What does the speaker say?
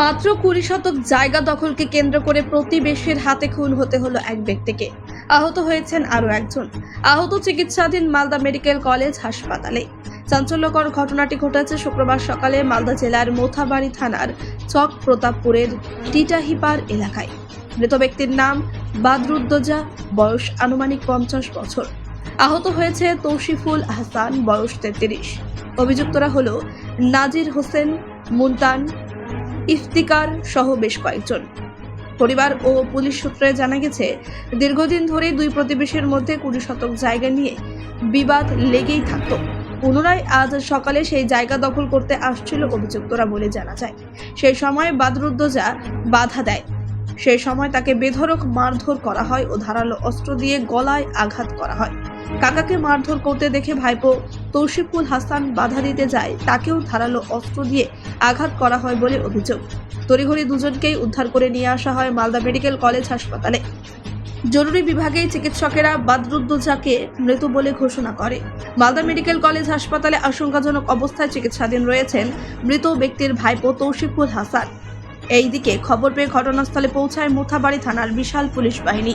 মাত্র 20 শতক জায়গা দখলকে কেন্দ্র করে প্রতিবেশীর হাতে খুন হতে হলো এক ব্যক্তিকে। আহত হয়েছেন আরও একজন। আহত চিকিৎসাধীন মালদা মেডিকেল কলেজ হাসপাতালে। চাঞ্চল্যকর ঘটনাটি ঘটেছে শুক্রবার সকালে মালদা জেলার মোথাবাড়ি থানার চক প্রতাপপুরের টিটাহিপার এলাকায়। মৃত ব্যক্তির নাম বাদরুদ্দোজা, বয়স আনুমানিক 50 বছর। আহত হয়েছে তৌসিফুল হাসান, বয়স 33। অভিযুক্তরা হলো নাজির হোসেন, মুনতান, ইফতিকার সহ বেশ কয়েকজন। পরিবার ও পুলিশ সূত্রে জানা গেছে, দীর্ঘদিন ধরে দুই প্রতিবেশীর মধ্যে 20 শতক জায়গা নিয়ে বিবাদ লেগেই থাকত। পুনরায় আজ সকালে সেই জায়গা দখল করতে আসছিল অভিযুক্তরা বলে জানা যায়। সেই সময় বাদরুদ্দোজা বাধা দেয়। সেই সময় তাকে বেধড়ক মারধর করা হয় ও ধারালো অস্ত্র দিয়ে গলায় আঘাত করা হয়। কাকাকে মারধর করতে দেখে ভাইপো তৌসিফুল হাসান বাধা দিতে যায়, তাকেও ধারালো অস্ত্র দিয়ে আঘাত করা হয় বলে অভিযোগ। তড়িঘড়ি দুজনকেই উদ্ধার করে নিয়ে আসা হয় মালদা মেডিকেল কলেজ হাসপাতালে। জরুরি বিভাগের চিকিৎসকেরা বাদরুদ্দোজাকে মৃত বলে ঘোষণা করে। মালদা মেডিকেল কলেজ হাসপাতালে আশঙ্কাজনক অবস্থায় চিকিৎসাধীন রয়েছেন মৃত ব্যক্তির ভাইপো তৌসিফুল হাসান। এইদিকে খবর পেয়ে ঘটনাস্থলে পৌঁছায় মোথাবাড়ি থানার বিশাল পুলিশ বাহিনী।